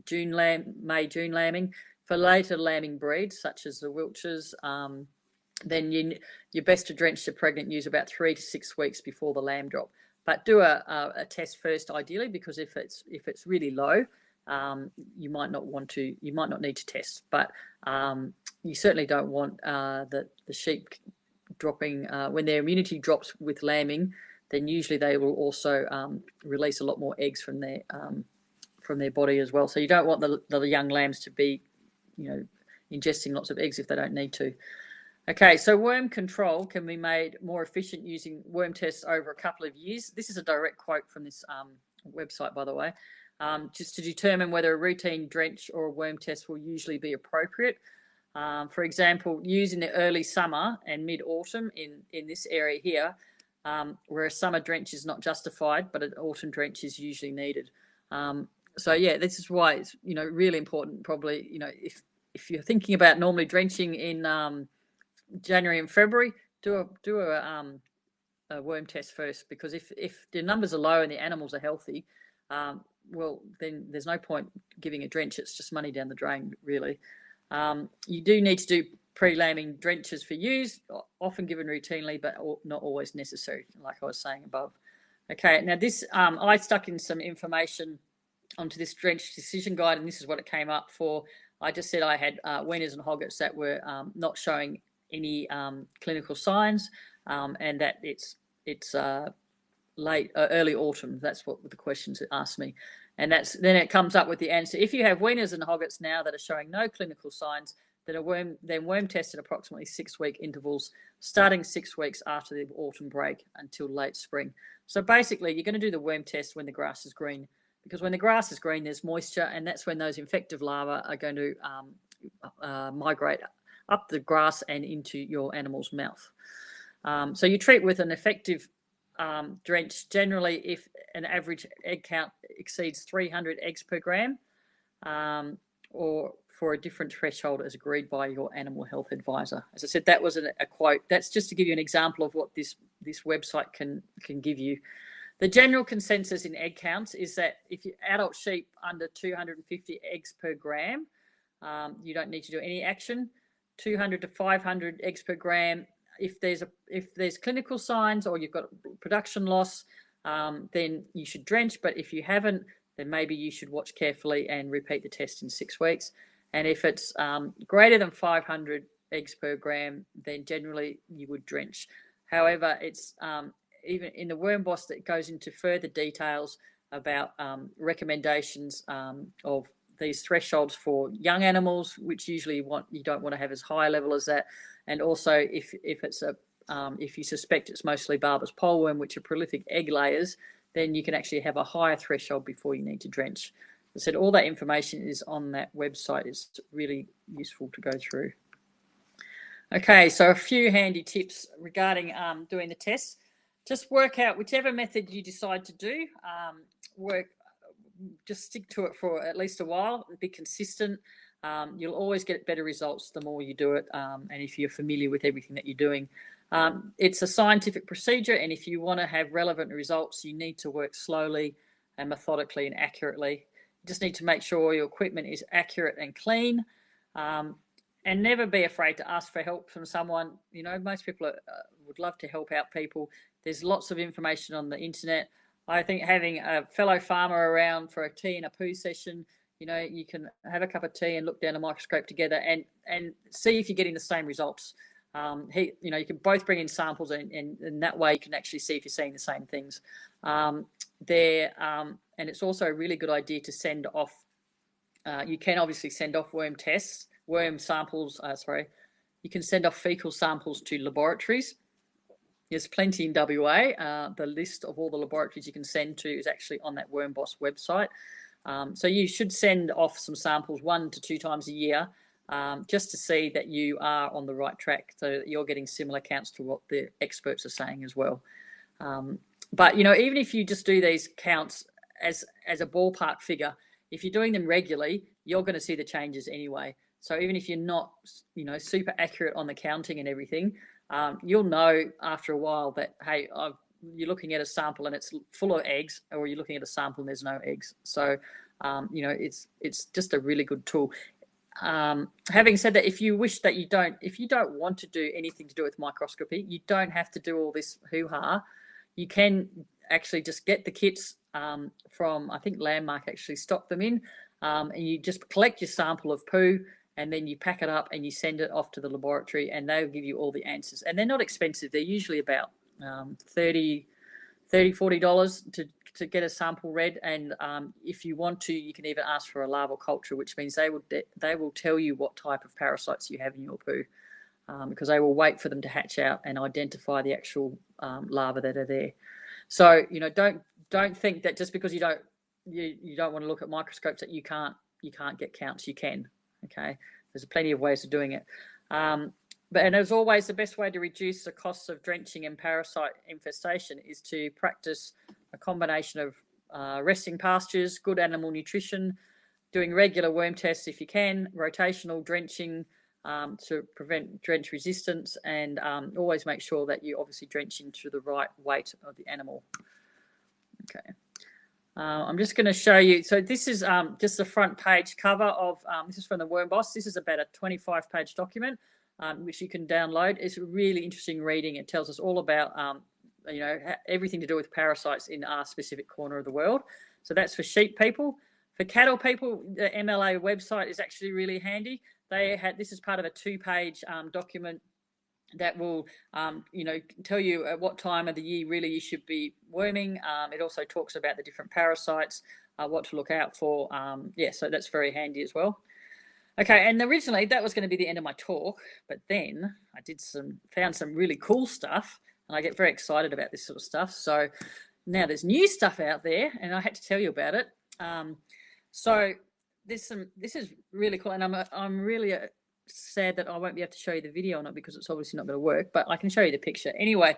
May, June lambing. For later lambing breeds, such as the Wiltshires, then you're best to drench the pregnant ewes about 3 to 6 weeks before the lamb drop. But do a test first, ideally, because if it's really low, you might not need to test. But you certainly don't want the sheep dropping when their immunity drops with lambing. Then usually they will also release a lot more eggs from their body as well. So you don't want the young lambs to be, ingesting lots of eggs if they don't need to. Okay, so worm control can be made more efficient using worm tests over a couple of years. This is a direct quote from this website, by the way. Just to determine whether a routine drench or a worm test will usually be appropriate. For example, used in the early summer and mid-autumn in this area here, where a summer drench is not justified, but an autumn drench is usually needed. So yeah, this is why it's really important. Probably if you're thinking about normally drenching in January and February, do a worm test first, because if the numbers are low and the animals are healthy, well then there's no point giving a drench. It's just money down the drain, really. You do need to do pre-lambing drenches for ewes, often given routinely, but not always necessary, like I was saying above. Okay, now this I stuck in some information onto this drench decision guide, and this is what it came up for. I just said I had weaners and hoggets that were not showing any clinical signs, and that it's early autumn. That's what the questions it asked me, and then it comes up with the answer. If you have weaners and hoggets now that are showing no clinical signs, then worm test at approximately 6-week intervals, starting 6 weeks after the autumn break until late spring. So basically, you're going to do the worm test when the grass is green, because when the grass is green, there's moisture, and that's when those infective larvae are going to migrate up the grass and into your animal's mouth. So you treat with an effective drench generally if an average egg count exceeds 300 eggs per gram, or for a different threshold as agreed by your animal health advisor. As I said, that was a quote. That's just to give you an example of what this website can give you. The general consensus in egg counts is that if you adult sheep under 250 eggs per gram, you don't need to do any action. 200 to 500 eggs per gram. If there's clinical signs or you've got production loss, then you should drench. But if you haven't, then maybe you should watch carefully and repeat the test in 6 weeks. And if it's greater than 500 eggs per gram, then generally you would drench. However, it's even in the worm boss that goes into further details about recommendations of these thresholds for young animals, which usually you don't want to have as high a level as that. And also if you suspect it's mostly Barber's poleworm, which are prolific egg layers, then you can actually have a higher threshold before you need to drench. As I said, all that information is on that website. It's really useful to go through. Okay, so a few handy tips regarding doing the tests. Just work out whichever method you decide to do. Just stick to it for at least a while. Be consistent. You'll always get better results the more you do it, and if you're familiar with everything that you're doing. It's a scientific procedure, and if you want to have relevant results, you need to work slowly and methodically and accurately. You just need to make sure your equipment is accurate and clean, and never be afraid to ask for help from someone. You know, most people would love to help out people. There's lots of information on the internet. I think having a fellow farmer around for a tea and a poo session, you know, you can have a cup of tea and look down a microscope together and see if you're getting the same results. You can both bring in samples, and that way you can actually see if you're seeing the same things. And it's also a really good idea to send off. You can obviously send off worm samples. You can send off fecal samples to laboratories. There's plenty in WA. The list of all the laboratories you can send to is actually on that Worm Boss website. So you should send off some samples 1 to 2 times a year, just to see that you are on the right track, so that you're getting similar counts to what the experts are saying as well. But, you know, even if you just do these counts as a ballpark figure, if you're doing them regularly, you're going to see the changes anyway. So even if you're not, you know, super accurate on the counting and everything, you'll know after a while that, hey, you're looking at a sample and it's full of eggs, or you're looking at a sample and there's no eggs. So, you know, it's just a really good tool. Having said that, if you don't want to do anything to do with microscopy, you don't have to do all this hoo-ha. You can actually just get the kits from, I think Landmark actually stock them in, and you just collect your sample of poo, and then you pack it up and you send it off to the laboratory, and they'll give you all the answers. And they're not expensive. They're usually about $30, $40 to get a sample read. And if you want to, you can even ask for a larval culture, which means they will tell you what type of parasites you have in your poo, because they will wait for them to hatch out and identify the actual larvae that are there. So, you know, don't think that just because you don't want to look at microscopes that you can't get counts. You can. Okay, there's plenty of ways of doing it. And as always, the best way to reduce the costs of drenching and parasite infestation is to practice a combination of resting pastures, good animal nutrition, doing regular worm tests if you can, rotational drenching to prevent drench resistance, and always make sure that you obviously drench into the right weight of the animal. Okay. I'm just going to show you. So this is just the front page cover of, this is from the Worm Boss. This is about a 25-page document, which you can download. It's really interesting reading. It tells us all about, you know, everything to do with parasites in our specific corner of the world. So that's for sheep people. For cattle people, the MLA website is actually really handy. This is part of a 2-page document that will, you know, tell you at what time of the year really you should be worming. It also talks about the different parasites, what to look out for. So that's very handy as well. Okay, and originally that was going to be the end of my talk, but then I found some really cool stuff, and I get very excited about this sort of stuff. So now there's new stuff out there, and I had to tell you about it. So this is really cool, and I'm really sad that I won't be able to show you the video on it because it's obviously not going to work, but I can show you the picture anyway.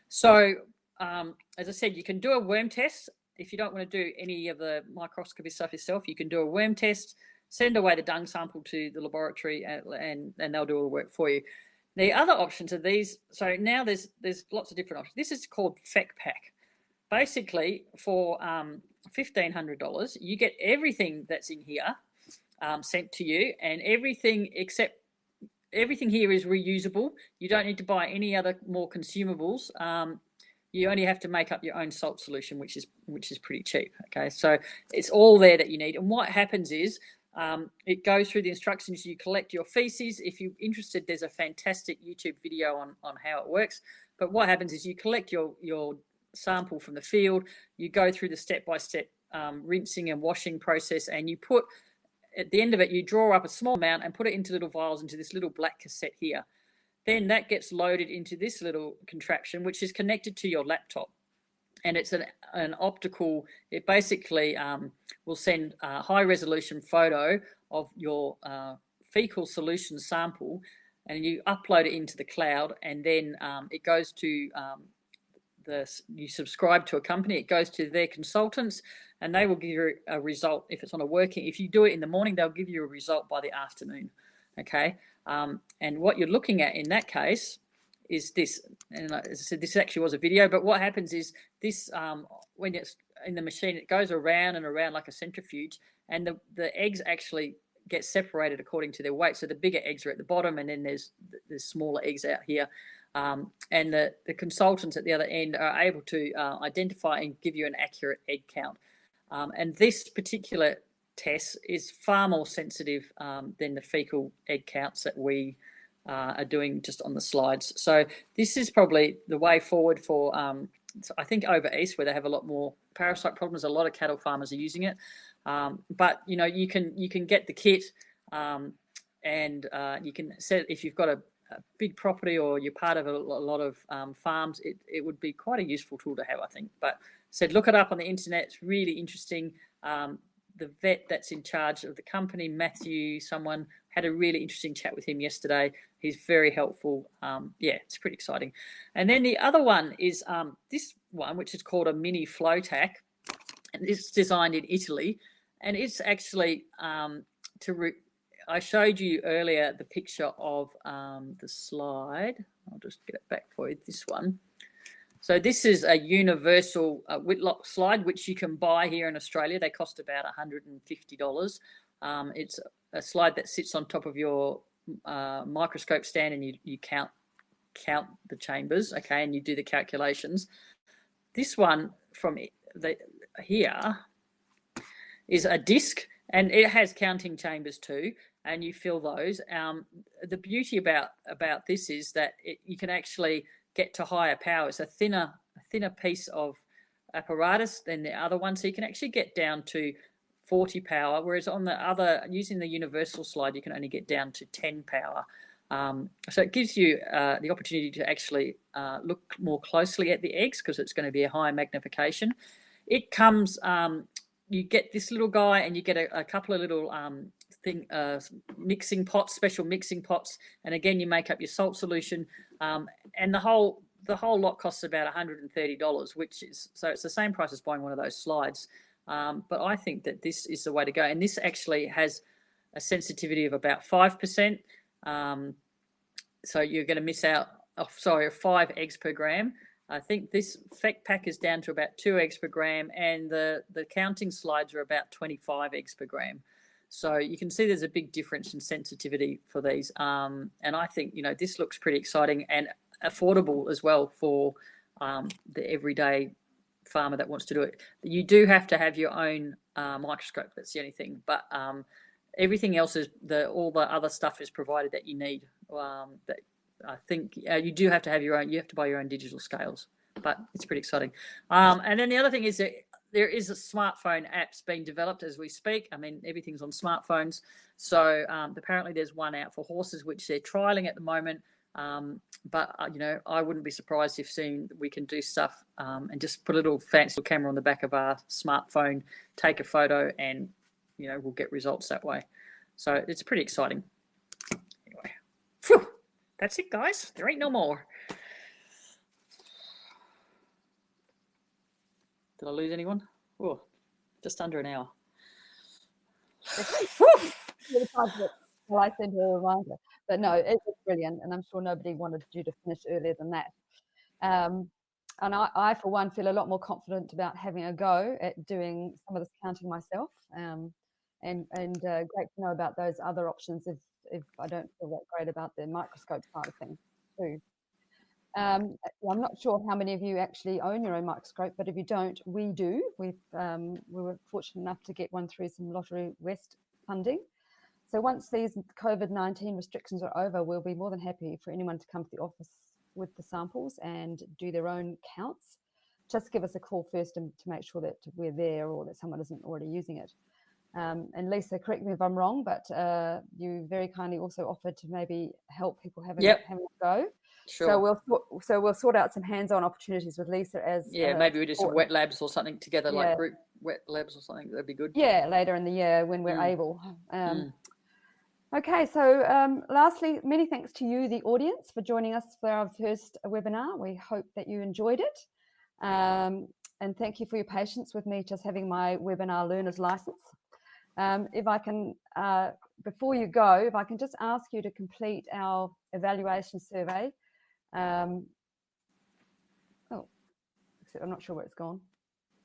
So as I said, you can do a worm test. If you don't want to do any of the microscopy stuff yourself, you can do a worm test, send away the dung sample to the laboratory, and they'll do all the work for you. The other options are these. So now there's lots of different options. This is called FEC pack. Basically, for $1,500, you get everything that's in here sent to you, and everything here is reusable. You don't need to buy any other more consumables. You only have to make up your own salt solution, which is pretty cheap. Okay, so it's all there that you need. And what happens is it goes through the instructions. You collect your feces. If you're interested, there's a fantastic YouTube video on how it works. But what happens is you collect your sample from the field. You go through the step-by-step rinsing and washing process, and you put, at the end of it, you draw up a small amount and put it into little vials into this little black cassette here. Then that gets loaded into this little contraption, which is connected to your laptop. And it's an optical, it basically will send a high-resolution photo of your fecal solution sample, and you upload it into the cloud, and then it goes to you subscribe to a company, it goes to their consultants, and they will give you a result. If it's on a working, if you do it in the morning, they'll give you a result by the afternoon. Okay. And what you're looking at in that case is this. And as I said, this actually was a video, but what happens is this, when it's in the machine, it goes around and around like a centrifuge, and the eggs actually get separated according to their weight. So the bigger eggs are at the bottom, and then there's smaller eggs out here. And the consultants at the other end are able to identify and give you an accurate egg count. And this particular test is far more sensitive than the fecal egg counts that we are doing just on the slides. So this is probably the way forward for, I think, over east, where they have a lot more parasite problems. A lot of cattle farmers are using it. But you know, you can get the kit, and you can set, if you've got a big property or you're part of a lot of farms, it would be quite a useful tool to have, I think. But said, look it up on the internet. It's really interesting. The vet that's in charge of the company, Matthew, someone, had a really interesting chat with him yesterday. He's very helpful. Yeah, it's pretty exciting. And then the other one is this one, which is called a mini flow tack, and it's designed in Italy, and it's actually I showed you earlier the picture of the slide. I'll just get it back for you, this one. So this is a universal Whitlock slide, which you can buy here in Australia. They cost about $150. It's a slide that sits on top of your microscope stand, and you count the chambers, okay, and you do the calculations. This one from here is a disc, and it has counting chambers too, and you fill those. The beauty about this is that you can actually get to higher power. It's a thinner piece of apparatus than the other one, so you can actually get down to 40 power, whereas on the other, using the universal slide, you can only get down to 10 power. So it gives you the opportunity to actually look more closely at the eggs, because it's going to be a higher magnification. It comes, you get this little guy, and you get a couple of little mixing pots, special mixing pots, and again you make up your salt solution, and the whole lot costs about $130, which is, so it's the same price as buying one of those slides. But I think that this is the way to go, and this actually has a sensitivity of about 5%. So you're going to miss out, 5 eggs per gram. I think this FEC pack is down to about 2 eggs per gram, and the counting slides are about 25 eggs per gram. So you can see there's a big difference in sensitivity for these. And I think, you know, this looks pretty exciting and affordable as well for the everyday farmer that wants to do it. You do have to have your own microscope. That's the only thing. But everything else is, all the other stuff is provided that you need. That I think you do have to have your own. You have to buy your own digital scales. But it's pretty exciting. And then the other thing is that there is a smartphone apps being developed as we speak. I mean, everything's on smartphones. So apparently there's one out for horses, which they're trialing at the moment. But you know, I wouldn't be surprised if soon we can do stuff and just put a little fancy camera on the back of our smartphone, take a photo, and you know, we'll get results that way. So it's pretty exciting. Anyway, phew, that's it, guys. There ain't no more. Did I lose anyone? Oh, just under an hour. Well, I sent her a reminder, but no, it was brilliant, and I'm sure nobody wanted you to finish earlier than that. And I, for one, feel a lot more confident about having a go at doing some of this counting myself, and great to know about those other options if I don't feel that great about the microscope side of things too. I'm not sure how many of you actually own your own microscope, but if you don't, we do. We were fortunate enough to get one through some Lottery West funding. So once these COVID-19 restrictions are over, we'll be more than happy for anyone to come to the office with the samples and do their own counts. Just give us a call first to make sure that we're there or that someone isn't already using it. And Lisa, correct me if I'm wrong, but you very kindly also offered to maybe help people having a go. Sure. So we'll sort out some hands-on opportunities with Lisa as maybe we do some wet labs or something together, like group wet labs or something. That'd be good. Yeah, later in the year when we're able. Okay, so lastly, many thanks to you, the audience, for joining us for our first webinar. We hope that you enjoyed it. And thank you for your patience with me just having my webinar learner's license. If I can, before you go, if I can just ask you to complete our evaluation survey. I'm not sure where it's gone.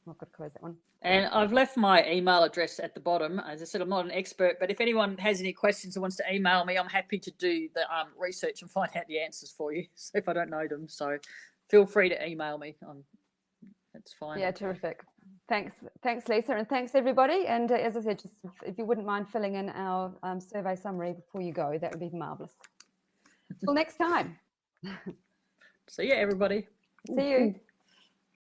I've got to close that one. And I've left my email address at the bottom. As I said, I'm not an expert, but if anyone has any questions or wants to email me, I'm happy to do the research and find out the answers for you if I don't know them. So feel free to email me. That's fine. Yeah, terrific. Thanks, Lisa, and thanks everybody. And as I said, just if you wouldn't mind filling in our survey summary before you go, that would be marvelous. Till next time. See you, everybody. See you.